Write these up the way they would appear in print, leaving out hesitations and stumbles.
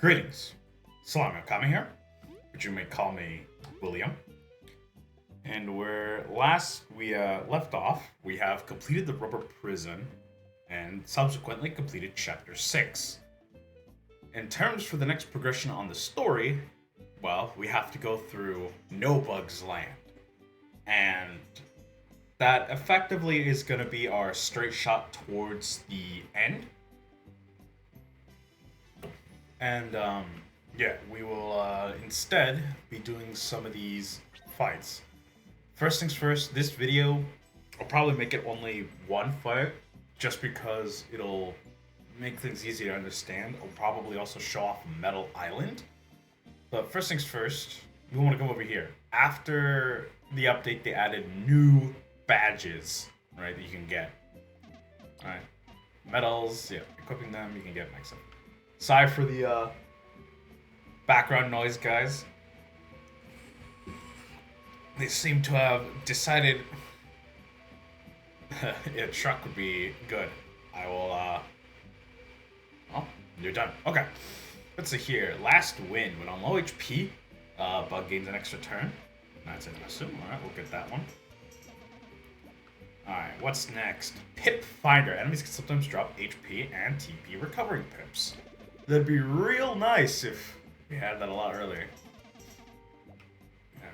Greetings. Salami Akami here, but you may call me William. And where last we left off, we have completed the rubber prison and subsequently completed chapter 6. In terms for the next progression on the story, well, we have to go through No Bug's Land. And that effectively is going to be our straight shot towards the end. And yeah, we will instead be doing some of these fights. First things first, this video, I'll probably make it only one fight, just because it'll make things easier to understand. I'll probably also show off Metal Island. But first things first, we want to come over here. After the update, they added new badges, right, that you can get. Alright, medals, yeah, equipping them, you can get next up. Sorry for the background noise, guys. They seem to have decided a truck would be good. I will, oh, you're done. Okay. Let's see here. Last win. When on low HP, Bug gains an extra turn. That's interesting. Alright, we'll get that one. Alright, what's next? Pip Finder. Enemies can sometimes drop HP and TP recovering pips. That'd be real nice if we had that a lot earlier.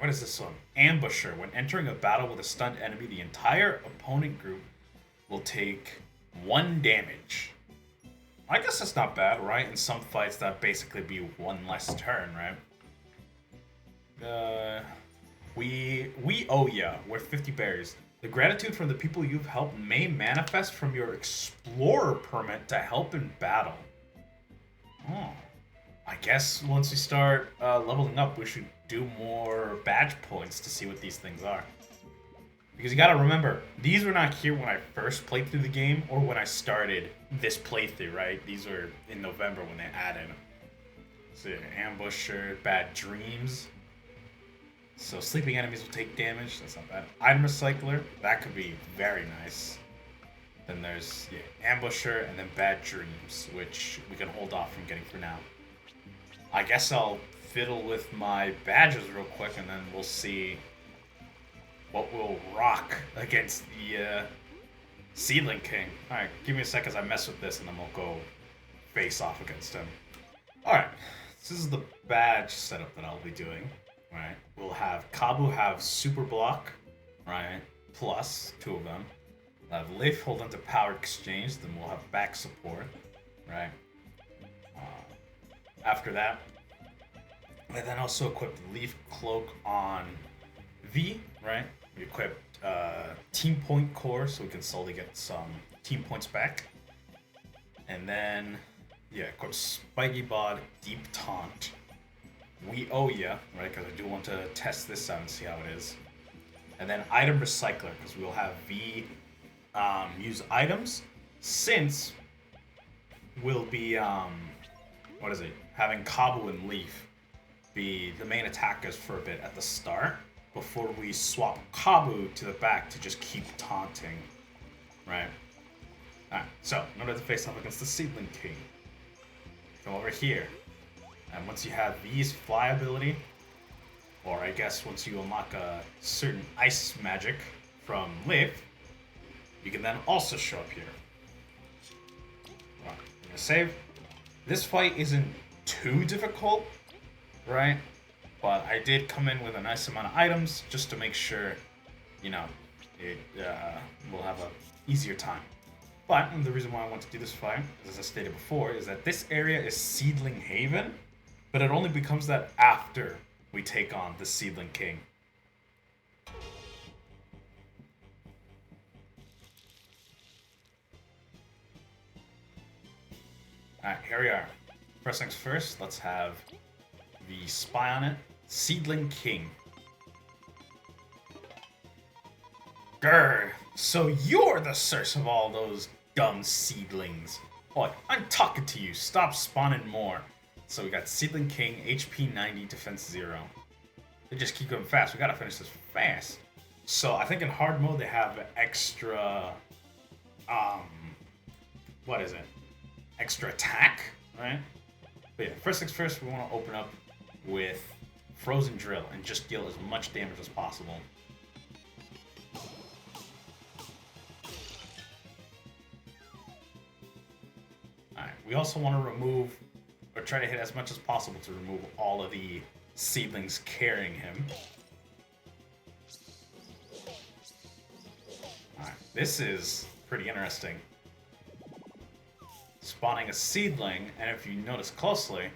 What is this one? Ambusher. When entering a battle with a stunned enemy, the entire opponent group will take 1 damage. I guess that's not bad, right? In some fights, that'd basically be 1 less turn, right? We owe ya. We're 50 berries. The gratitude from the people you've helped may manifest from your explorer permit to help in battle. Oh. I guess once we start leveling up, we should do more badge points to see what these things are. Because you gotta remember, these were not here when I first played through the game or when I started this playthrough, right? These were in November when they added them. So, Ambusher, Bad Dreams. So, sleeping enemies will take damage. That's not bad. Item Recycler. That could be very nice. Then there's Ambusher and then Bad Dreams, which we can hold off from getting for now. I guess I'll fiddle with my badges real quick and then we'll see what will rock against the Seedling King. Alright, give me a sec as I mess with this and then we'll go face off against him. Alright, this is the badge setup that I'll be doing. Right, we'll have Kabu have Super Block, right, plus 2 of them. We'll have Leif hold onto Power Exchange, then we'll have back support, right. After that, and then also equip Leaf Cloak on V, right? We equipped Team Point Core so we can slowly get some team points back. And then, yeah, equip Spiky Bod, Deep Taunt. We owe ya, right? Because I do want to test this out and see how it is. And then Item Recycler, because we'll have V use items, since we'll be, what is it? Having Kabu and Leaf be the main attackers for a bit at the start before we swap Kabu to the back to just keep taunting, right? Alright, so in order to face off against the Seedling King, come over here. And once you have V's fly ability, or I guess once you unlock a certain ice magic from Leif, you can then also show up here. Right, I'm gonna save. This fight isn't too difficult, right? But I did come in with a nice amount of items just to make sure, you know, it will have a easier time. But the reason why I want to do this fight, as I stated before, is that this area is Seedling Haven, but it only becomes that after we take on the Seedling King. Alright, here we are. First things first, let's have the spy on it. Seedling King. Grr, so you're the source of all those dumb seedlings. Boy, I'm talking to you. Stop spawning more. So we got Seedling King, HP 90, defense 0. They just keep going fast. We gotta finish this fast. So I think in hard mode they have extra, what is it? Extra attack, right? But yeah, first things first, we want to open up with Frozen Drill and just deal as much damage as possible. Alright, we also want to remove, or try to hit as much as possible to remove all of the seedlings carrying him. Alright, this is pretty interesting. Spawning a seedling, and if you notice closely,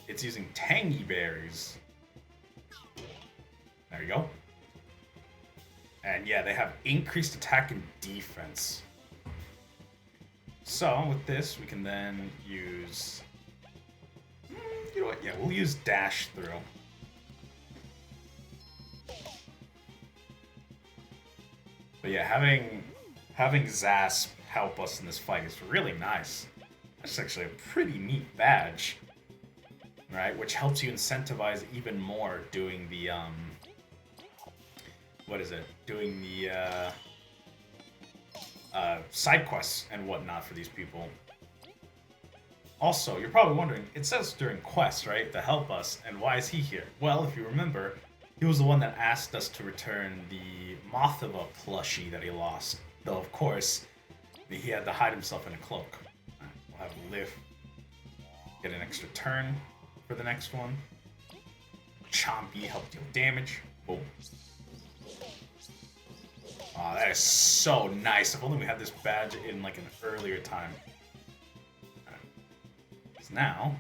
it's using tangy berries. There you go. And yeah, they have increased attack and defense. So with this, we can then use... You know what? Yeah, we'll use Dash Through. But yeah, having Zasp help us in this fight is really nice. That's actually a pretty neat badge, right? Which helps you incentivize even more doing the what is it? Doing the side quests and whatnot for these people. Also, you're probably wondering, it says during quests, right, to help us, and why is he here? Well, if you remember, he was the one that asked us to return the Mothava plushie that he lost. Though, of course, he had to hide himself in a cloak. Right, we'll have Liv get an extra turn for the next one. Chompy help deal damage. Boom. Oh, that is so nice. If only we had this badge in like an earlier time. Right. So now,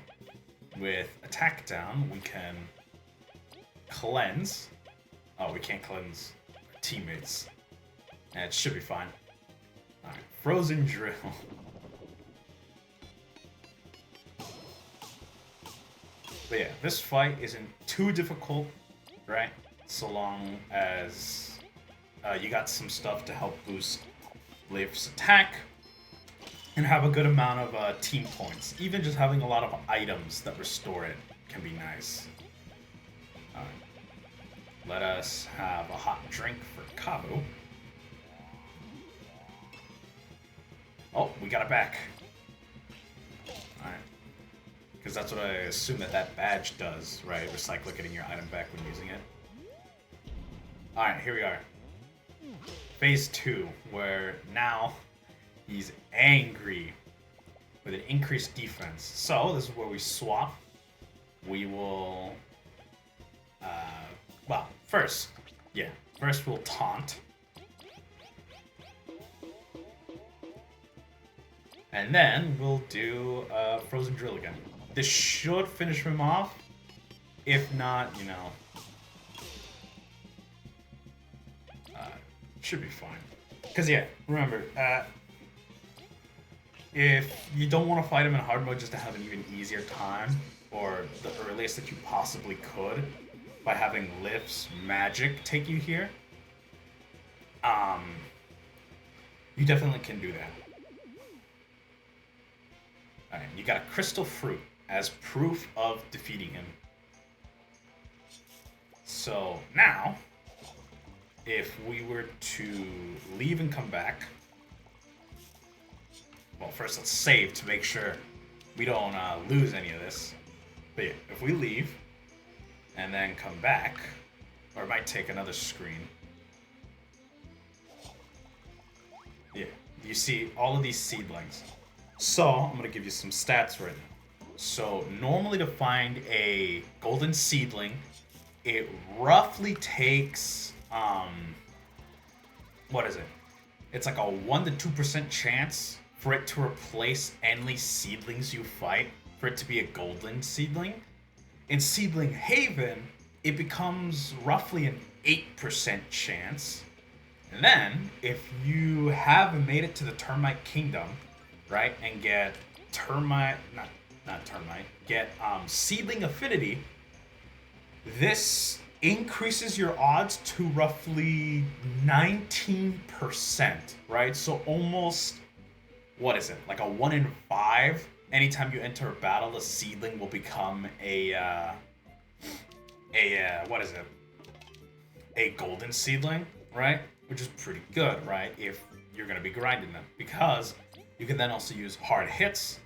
with attack down, we can cleanse. Oh, we can't cleanse our teammates. And it should be fine. Alright, Frozen Drill. But yeah, this fight isn't too difficult, right? So long as you got some stuff to help boost Liv's attack and have a good amount of team points. Even just having a lot of items that restore it can be nice. Alright. Let us have a hot drink for Kabu. Oh, we got it back. Alright. Because that's what I assume that badge does, right? Recycle getting your item back when using it. Alright, here we are. Phase 2, where now he's angry with an increased defense. So, this is where we swap. We will... well, first we'll taunt. And then we'll do Frozen Drill again. This should finish him off. If not, you know... should be fine. Because, yeah, remember, if you don't want to fight him in hard mode just to have an even easier time, or the earliest that you possibly could, by having Liv's magic take you here, you definitely can do that. Alright, you got a crystal fruit as proof of defeating him. So, now... if we were to leave and come back... Well, first let's save to make sure we don't lose any of this. But yeah, if we leave and then come back, or it might take another screen. Yeah, you see all of these seedlings. So, I'm going to give you some stats right now. So, normally to find a golden seedling, it roughly takes... what is it? It's like a 1 to 2% chance for it to replace any seedlings you fight, for it to be a golden seedling. In Seedling Haven, it becomes roughly an 8% chance. And then, if you have made it to the Termite Kingdom, right, and get get Seedling Affinity, this increases your odds to roughly 19%, right? So almost, what is it, like a 1 in 5? Anytime you enter a battle, the seedling will become what is it? A golden seedling, right? Which is pretty good, right? If you're gonna be grinding them, because you can then also use hard hits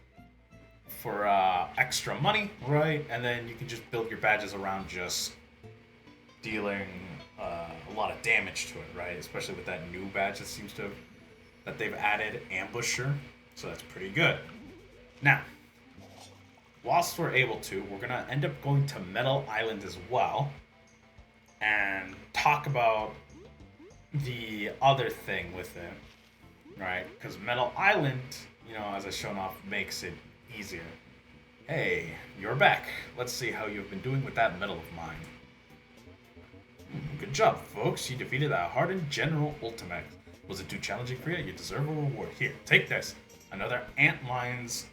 for extra money, right? And then you can just build your badges around just dealing a lot of damage to it, right? Especially with that new badge that they've added, Ambusher. So that's pretty good. Now, whilst we're able to, we're gonna end up going to Metal Island as well and talk about the other thing with it, right? Because Metal Island, as I've shown off, makes it easier. Hey, you're back. Let's see how you've been doing with that medal of mine. Good job, folks. You defeated that hardened General Ultimax. Was it too challenging for you? You deserve a reward. Here, take this. Another Antlion's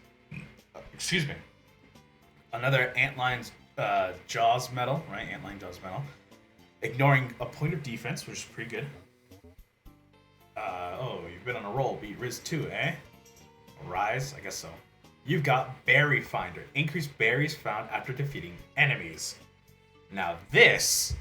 Jaws medal, right? Antlion Jaws medal. Ignoring a point of defense, which is pretty good. You've been on a roll. Beat Riz 2, eh? Rise? I guess so. You've got Berry Finder. Increase berries found after defeating enemies. Now this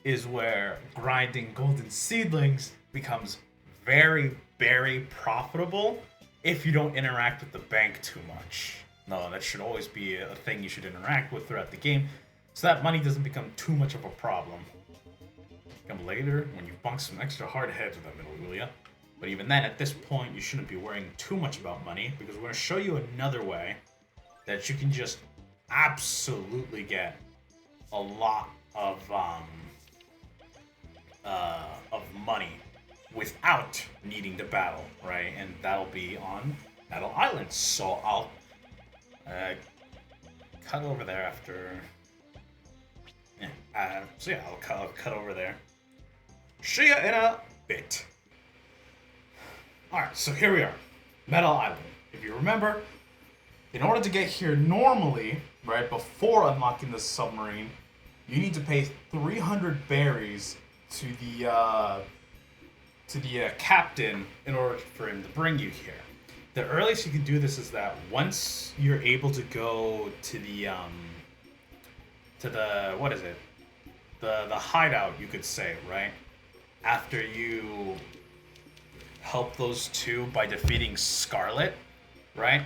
is where grinding golden seedlings becomes very, very profitable if you don't interact with the bank too much. No, that should always be a thing you should interact with throughout the game, so that money doesn't become too much of a problem. Come later when you bunk some extra hard heads with that middle, will ya? But even then, at this point, you shouldn't be worrying too much about money, because we're going to show you another way that you can just absolutely get a lot of money without needing to battle, right? And that'll be on Metal Island. So I'll cut over there after. I'll cut over there. See ya in a bit. Alright, so here we are. Metal Island. If you remember, in order to get here normally, right, before unlocking the submarine, you need to pay 300 berries to the captain in order for him to bring you here. The earliest you can do this is that once you're able to go to the what is it? The hideout, you could say, right? After you help those two by defeating Scarlet, right?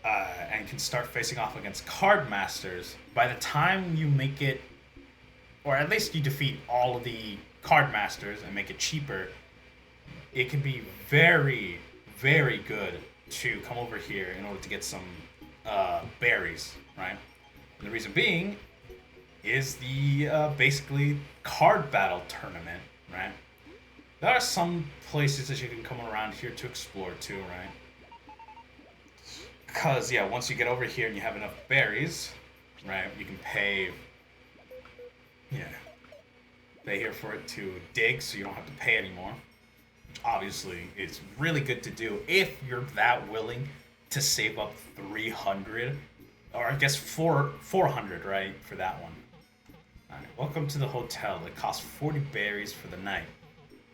And can start facing off against card masters. By the time you make it, or at least you defeat all of the card masters and make it cheaper, it can be very, very good to come over here in order to get some berries, right? And the reason being is the basically card battle tournament, right? There are some places that you can come around here to explore too, right? Because, yeah, once you get over here and you have enough berries, right, you can pay here for it to dig, so you don't have to pay anymore. Which obviously is really good to do if you're that willing to save up 300, or I guess 400, right, for that one. Alright, welcome to the hotel. It costs 40 berries for the night.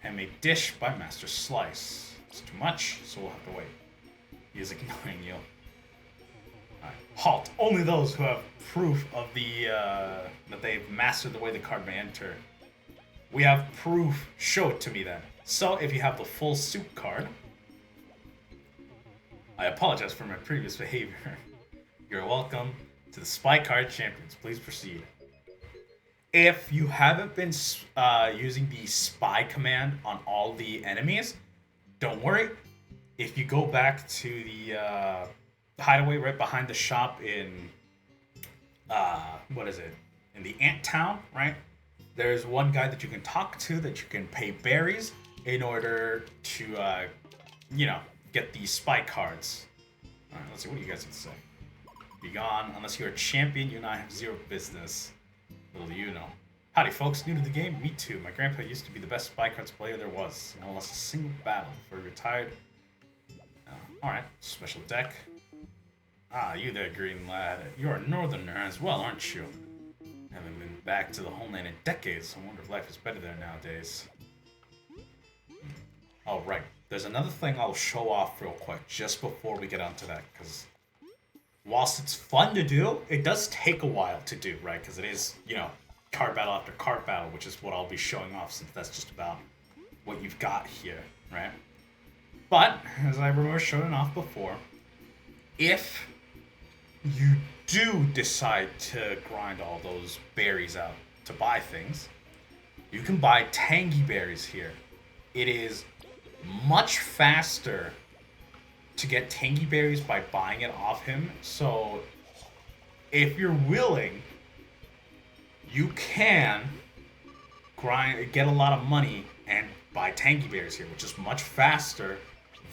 Handmade dish by Master Slice. It's too much, so we'll have to wait. He is ignoring you. Alright, halt. Only those who have proof of the that they've mastered the way the card may enter. We have proof. Show it to me then. So, if you have the full soup card, I apologize for my previous behavior. You're welcome to the Spy Card Champions. Please proceed. If you haven't been using the spy command on all the enemies, don't worry. If you go back to the hideaway right behind the shop in in the Ant Town, right? There's one guy that you can talk to that you can pay berries in order to get the spy cards. All right, let's see. What do you guys have to say? Be gone. Unless you're a champion, you and I have zero business. Little do you know. Howdy, folks. New to the game? Me too. My grandpa used to be the best spy cards player there was. I lost a single battle before he retired. Alright. Special deck. Ah, you there, green lad. You're a northerner as well, aren't you? Haven't been back to the homeland in decades. I wonder if life is better there nowadays. Oh, right. There's another thing I'll show off real quick just before we get onto that, because whilst it's fun to do, it does take a while to do, right? Because it is, card battle after card battle, which is what I'll be showing off, since that's just about what you've got here, right? But, as I remember showing off before, if you do decide to grind all those berries out to buy things, you can buy tangy berries here. It is much faster to get tangy berries by buying it off him. So if you're willing, you can get a lot of money and buy tangy berries here, which is much faster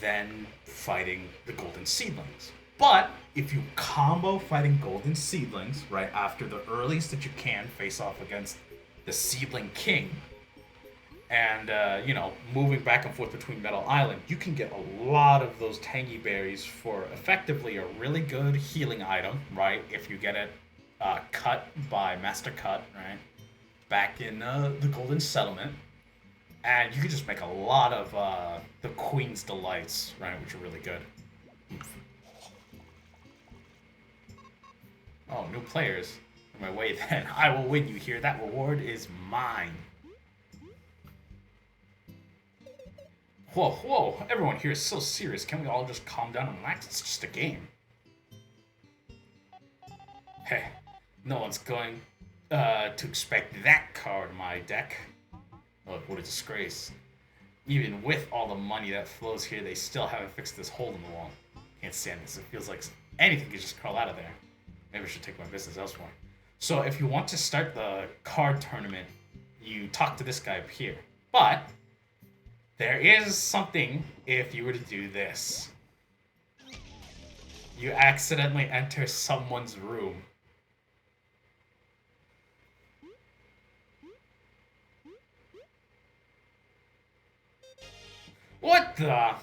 than fighting the golden seedlings. But if you combo fighting golden seedlings right after the earliest that you can face off against the seedling king, and moving back and forth between Metal Island, you can get a lot of those tangy berries for effectively a really good healing item, right? If you get it cut by Master Cut, right? Back in the Golden Settlement. And you can just make a lot of the Queen's Delights, right? Which are really good. Oh, new players. On my way then. I will win you here. That reward is mine. Whoa, whoa. Everyone here is so serious. Can we all just calm down and relax? It's just a game. Hey, no one's going to expect that card in my deck. Oh, what a disgrace. Even with all the money that flows here, they still haven't fixed this hole in the wall. Can't stand this. It feels like anything could just crawl out of there. Maybe I should take my business elsewhere. So if you want to start the card tournament, you talk to this guy up here. But there is something if you were to do this. You accidentally enter someone's room. What the?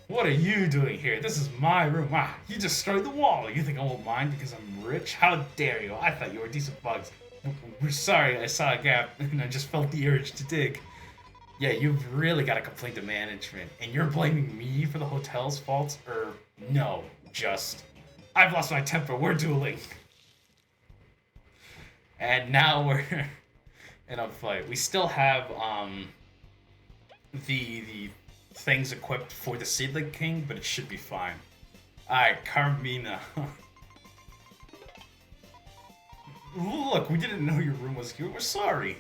What are you doing here? This is my room. Ah, you destroyed the wall. You think I won't mind because I'm rich? How dare you? I thought you were decent bugs. We're sorry I saw a gap and I just felt the urge to dig. Yeah, you've really got to complain to management. And you're blaming me for the hotel's faults? Or no, just... I've lost my temper. We're dueling. And now we're in a fight. We still have the things equipped for the Seedling King, but it should be fine. Alright, Carmina. Look, we didn't know your room was here. We're sorry.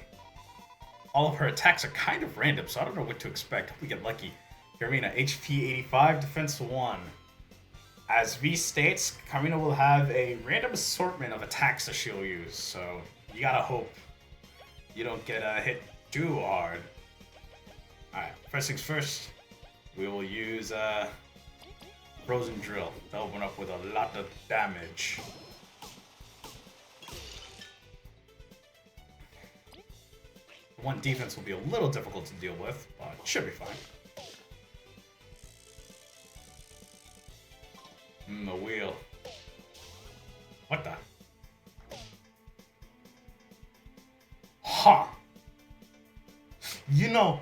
All of her attacks are kind of random, so I don't know what to expect. Hope we get lucky. Carmina, HP 85, Defense 1. As V states, Carmina will have a random assortment of attacks that she'll use, so you gotta hope you don't get hit too hard. Alright, first things first, we will use Frozen Drill to open up with a lot of damage. One defense will be a little difficult to deal with, but it should be fine. The wheel. What the? Huh. You know,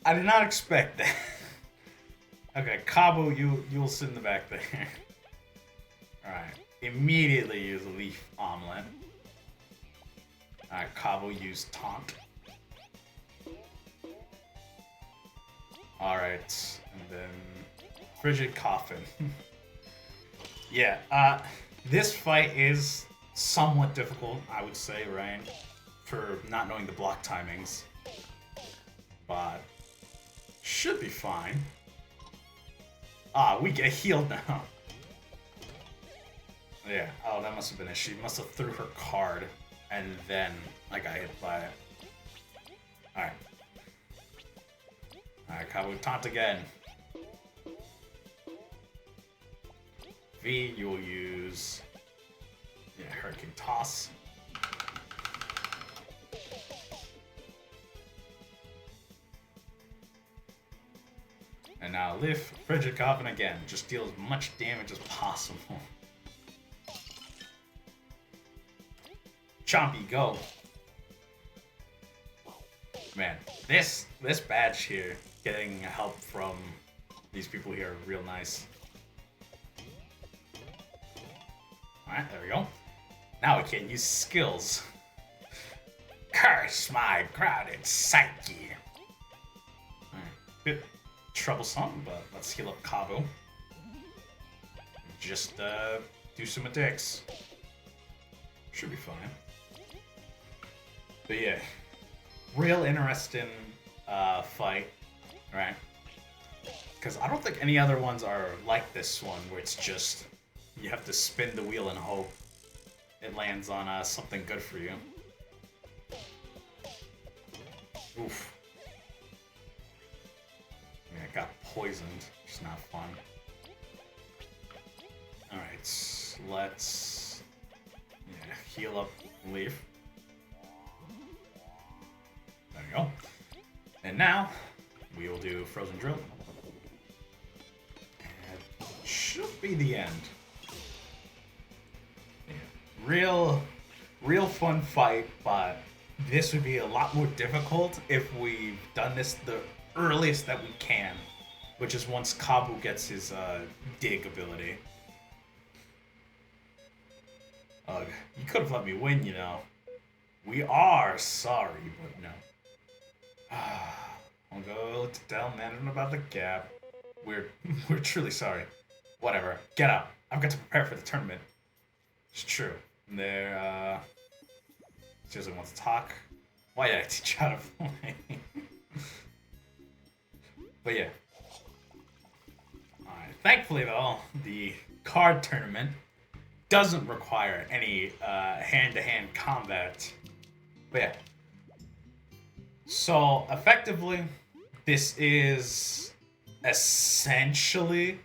I did not expect that. Okay, Cabo, you'll sit in the back there. Alright. Immediately use a Leaf Omelet. Alright, Cabo used Taunt. Alright, and then Frigid Coffin. Yeah, this fight is somewhat difficult, I would say, right? For not knowing the block timings. But should be fine. Ah, we get healed now. Yeah, oh, that must have been it. She must have threw her card, and then I got hit by it. Alright. Alright, Cabo taunt again. V, you will use... yeah, Hurricane Toss. And now lift Frigid Coffin again. Just deal as much damage as possible. Chompy, go. Man, this badge here, getting help from these people here are real nice. Alright, there we go. Now we can use skills. Curse my crowded psyche. Alright, bit troublesome, but let's heal up Cabo. just do some attacks. Should be fine. But yeah, real interesting fight, right? Because I don't think any other ones are like this one, where it's just you have to spin the wheel and hope it lands on something good for you. Oof. Yeah, I got poisoned. It's not fun. Alright, let's heal up Leaf. There you go. And now we will do Frozen Drill. And it should be the end. Yeah. Real fun fight, but this would be a lot more difficult if we've done this the earliest that we can, which is once Kabu gets his dig ability. Ugh, you could have let me win, you know. We are sorry, but no. I'll go to tell management about the gap. We're truly sorry. Whatever. Get out. I've got to prepare for the tournament. It's true. There, she doesn't want to talk. Why did I teach you how to play? But yeah. Alright. Thankfully, though, the card tournament doesn't require any hand-to-hand combat. But yeah. So, effectively, this is essentially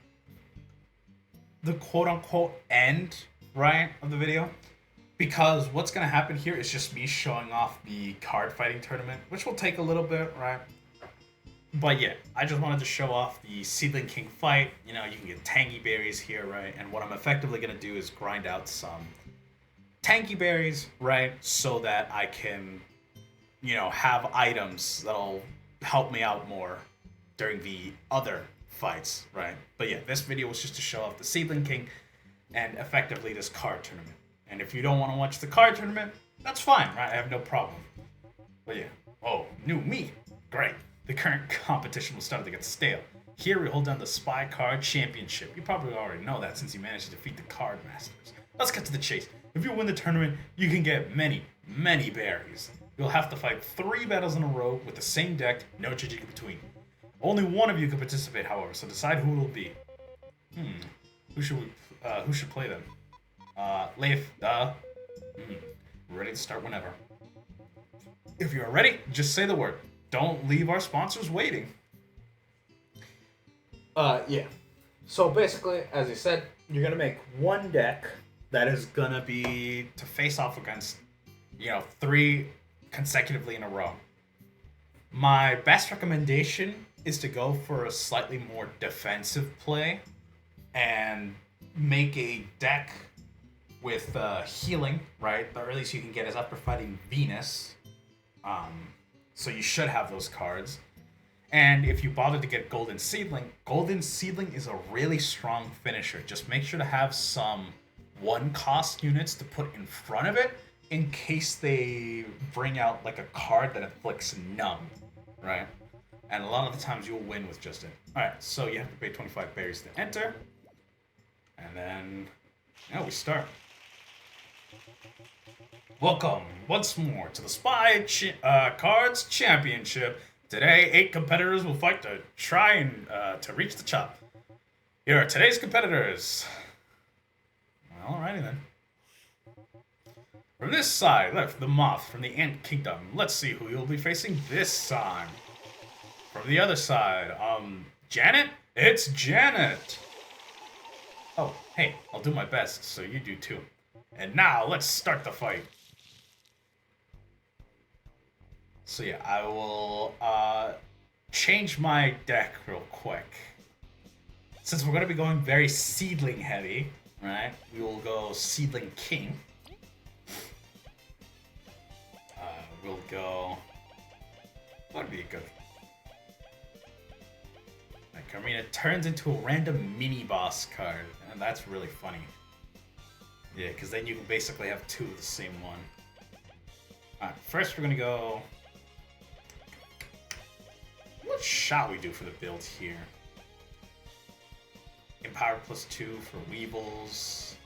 the quote-unquote end, right, of the video. Because what's going to happen here is just me showing off the card fighting tournament, which will take a little bit, right? But yeah, I just wanted to show off the Seedling King fight. You know, you can get tangy berries here, right? And what I'm effectively going to do is grind out some tangy berries, right? So that I can, you know, have items that'll help me out more during the other fights, right? But yeah, this video was just to show off the Seedling King and effectively this card tournament. And if you don't want to watch the card tournament, that's fine, right? I have no problem. But yeah. Oh, new me. Great. The current competition will start to get stale. Here we hold down the Spy Card Championship. You probably already know that since you managed to defeat the Card Masters. Let's get to the chase. If you win the tournament, you can get many, many berries. You'll have to fight 3 battles in a row with the same deck, no changing in between. Only one of you can participate, however, so decide who it'll be. Who should play them? Leif, ready to start whenever. If you're ready, just say the word. Don't leave our sponsors waiting. Yeah. So basically, as I said, you're gonna make one deck that is gonna be to face off against, 3 consecutively in a row. My best recommendation is to go for a slightly more defensive play and make a deck with healing, right? The earliest you can get is after fighting Venus. So you should have those cards. And if you bother to get Golden Seedling is a really strong finisher. Just make sure to have some 1-cost units to put in front of it in case they bring out like a card that inflicts numb, right? And a lot of the times you'll win with just it. Alright, so you have to pay 25 berries to enter. And then, we start. Welcome once more to the Spy Cards Championship. Today, 8 competitors will fight to try and to reach the top. Here are today's competitors. Alrighty then. From this side, left the Moth from the Ant Kingdom. Let's see who you'll be facing this time. From the other side, Janet? It's Janet! Oh, hey, I'll do my best, so you do too. And now, let's start the fight. So yeah, I will change my deck real quick. Since we're going to be going very Seedling heavy, right? We will go Seedling King. We'll go... What would be good? Like, I mean, it turns into a random mini-boss card, and that's really funny. Yeah, because then you can basically have 2 of the same one. Alright, first we're going to go... What shall we do for the build here? Empower +2 for Weevils.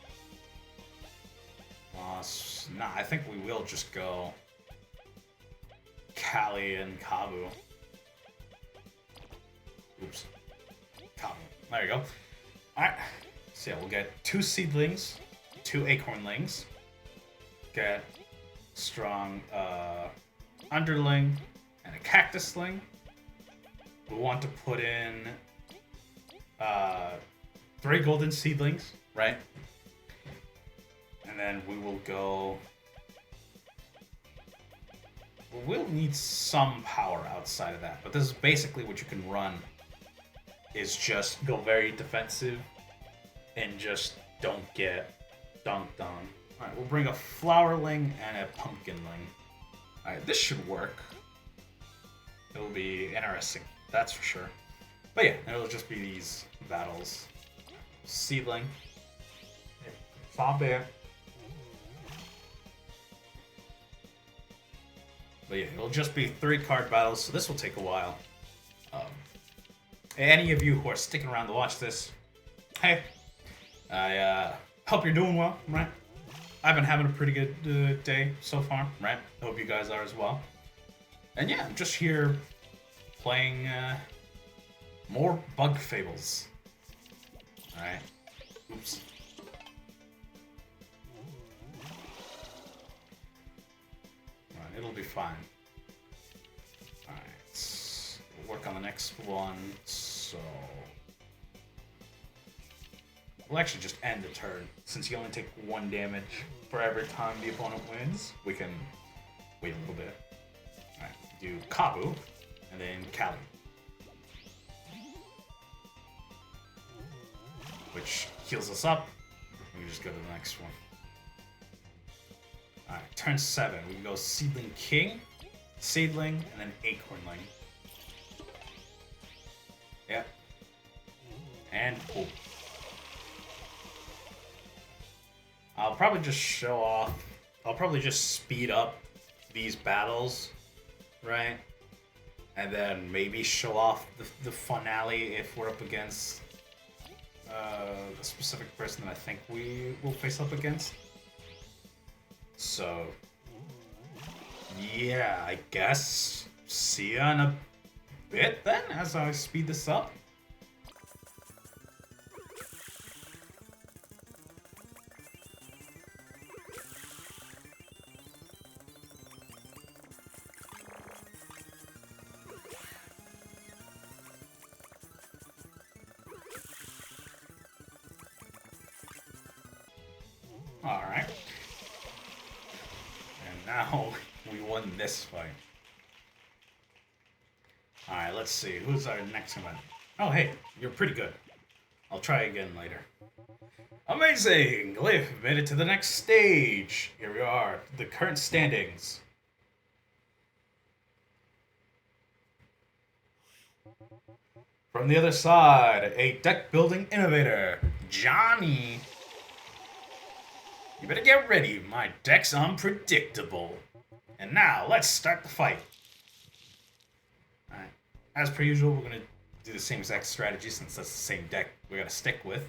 Nah, I think we will just go Kali and Kabu. Oops. Kabu. There you go. Alright. So yeah, we'll get 2 Seedlings, 2 Acornlings. Get strong Underling and a Cactusling. We want to put in 3 Golden Seedlings, right? And then we will go... We'll need some power outside of that, but this is basically what you can run, is just go very defensive and just don't get dunked on. Alright, we'll bring a Flowerling and a Pumpkinling. Alright, this should work. It'll be interesting, that's for sure. But yeah, it'll just be these battles. Seedling. Zombie. But yeah, it'll just be 3 card battles, so this will take a while. Any of you who are sticking around to watch this, hey, I hope you're doing well, right? I've been having a pretty good day so far, right? Hope you guys are as well. And yeah, I'm just here playing more bug Fables. Alright. Oops. It'll be fine. Alright. We'll work on the next one, so... We'll actually just end the turn. Since you only take 1 damage for every time the opponent wins, we can wait a little bit. Alright, do Kabu, and then Kali. Which heals us up. We can just go to the next one. Alright, turn 7. We can go Seedling King, Seedling, and then Acornling. Yep. And oh. I'll probably just show off. I'll probably just speed up these battles, right? And then maybe show off the finale if we're up against a specific person that I think we will face up against. So, yeah, I guess see ya in a bit then as I speed this up. Alright. And now we won this fight. Alright, let's see. Who's our next one? Oh, hey, you're pretty good. I'll try again later. Amazing! Liv made it to the next stage. Here we are, the current standings. From the other side, a deck building innovator, Johnny. You better get ready, my deck's unpredictable. And now, let's start the fight. Alright, as per usual, we're gonna do the same exact strategy since that's the same deck we're gonna stick with.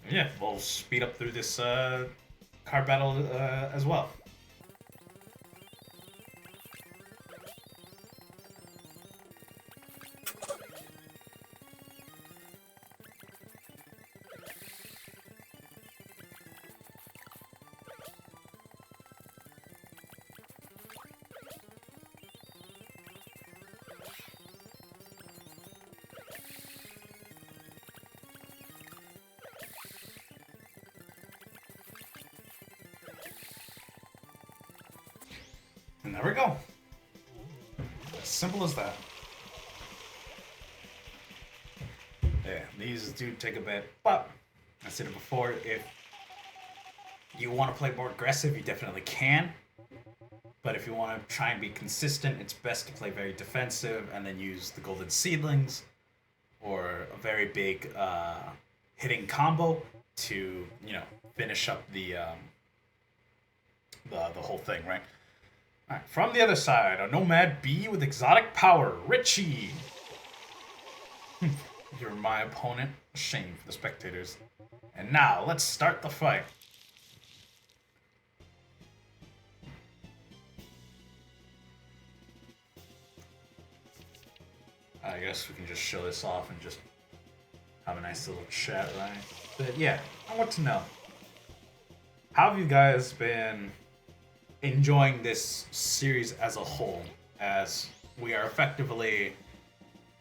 And yeah, we'll speed up through this card battle as well. And there we go. As simple as that. Yeah, these do take a bit, but I said it before, if you want to play more aggressive, you definitely can. But if you want to try and be consistent, it's best to play very defensive and then use the golden seedlings or a very big hitting combo to, you know, finish up the whole thing, right? All right, from the other side, a nomad bee with exotic power, Richie. You're my opponent. Shame for the spectators. And now, let's start the fight. I guess we can just show this off and just have a nice little chat, right? But yeah, I want to know. How have you guys been enjoying this series as a whole? As we are effectively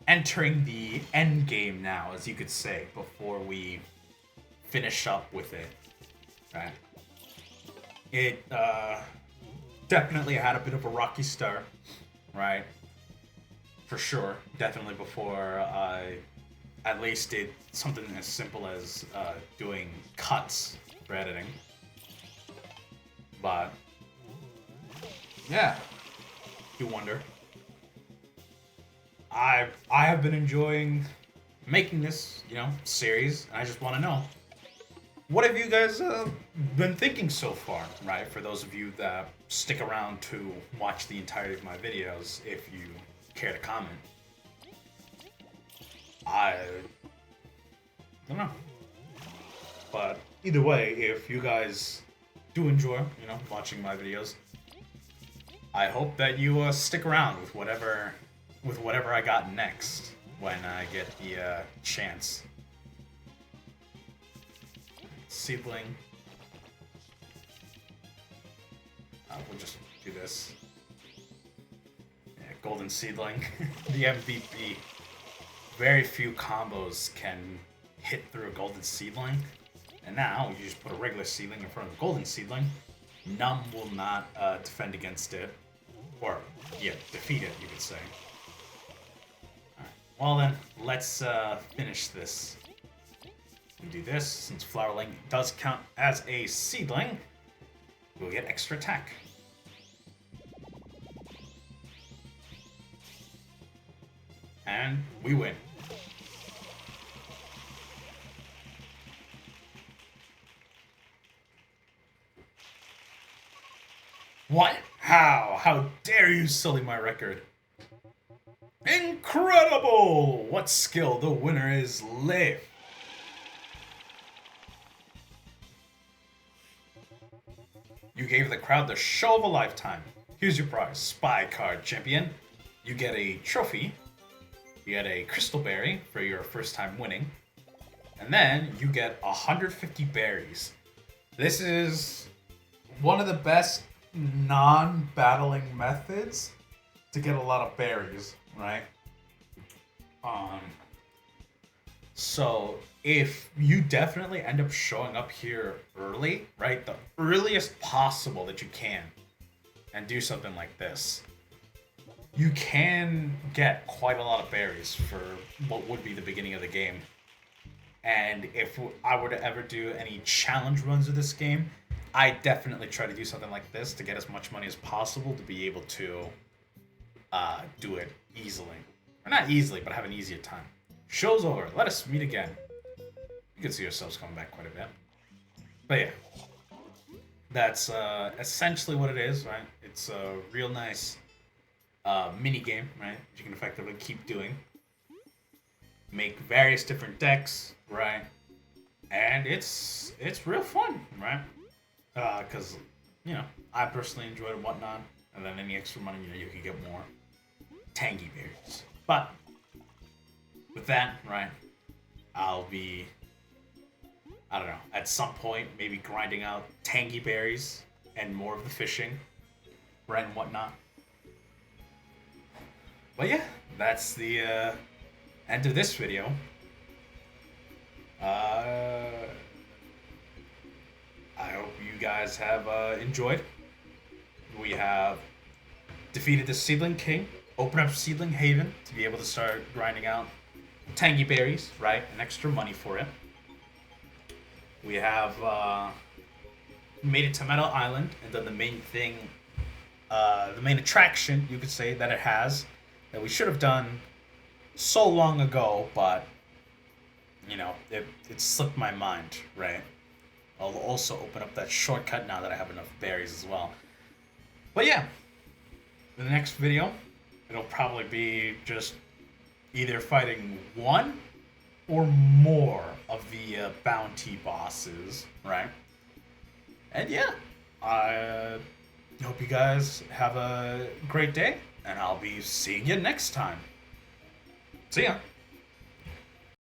entering the end game now, as you could say, before we finish up with it, right? It definitely had a bit of a rocky start, right? For sure, definitely before I at least did something as simple as doing cuts for editing. But yeah, you wonder. I have been enjoying making this, series, and I just want to know, what have you guys been thinking so far, right? For those of you that stick around to watch the entirety of my videos, if you care to comment. I don't know. But either way, if you guys do enjoy, watching my videos, I hope that you stick around with whatever I got next when I get the chance. Seedling. We'll just do this. Yeah, Golden Seedling, the MVP. Very few combos can hit through a Golden Seedling. And now, you just put a regular Seedling in front of a Golden Seedling. None will not defend against it. Or, yeah, defeat it, you could say. Alright, well then, let's finish this. We do this, since Flowerling does count as a Seedling, we'll get extra attack. And we win. What? How? How dare you sully my record? Incredible! What skill? The winner is Leif. You gave the crowd the show of a lifetime. Here's your prize. Spy card champion. You get a trophy. You get a crystal berry for your first time winning. And then you get 150 berries. This is one of the best non-battling methods to get a lot of berries, right? So if you definitely end up showing up here early, right? The earliest possible that you can, and do something like this, you can get quite a lot of berries for what would be the beginning of the game. And if I were to ever do any challenge runs of this game, I definitely try to do something like this to get as much money as possible to be able to do it easily. Or not easily, but have an easier time. Show's over. Let us meet again. You can see yourselves coming back quite a bit. But yeah. That's essentially what it is, right? It's a real nice mini game, right? You can effectively keep doing. Make various different decks, right? And it's real fun, right? Because, I personally enjoy it and whatnot. And then any extra money, you can get more tangy berries. But with that, right, I'll be, I don't know, at some point, maybe grinding out tangy berries and more of the fishing, right, and whatnot. But yeah, that's the end of this video. I hope you guys have enjoyed. We have defeated the Seedling King, open up Seedling Haven to be able to start grinding out tangy berries, right, and extra money for it. We have made it to Metal Island, and then the main thing, the main attraction, you could say, that it has, that we should have done so long ago, but, it slipped my mind, right? I'll also open up that shortcut now that I have enough berries as well. But yeah, the next video, it'll probably be just either fighting one or more of the bounty bosses, right? And yeah, I hope you guys have a great day, and I'll be seeing you next time. See ya.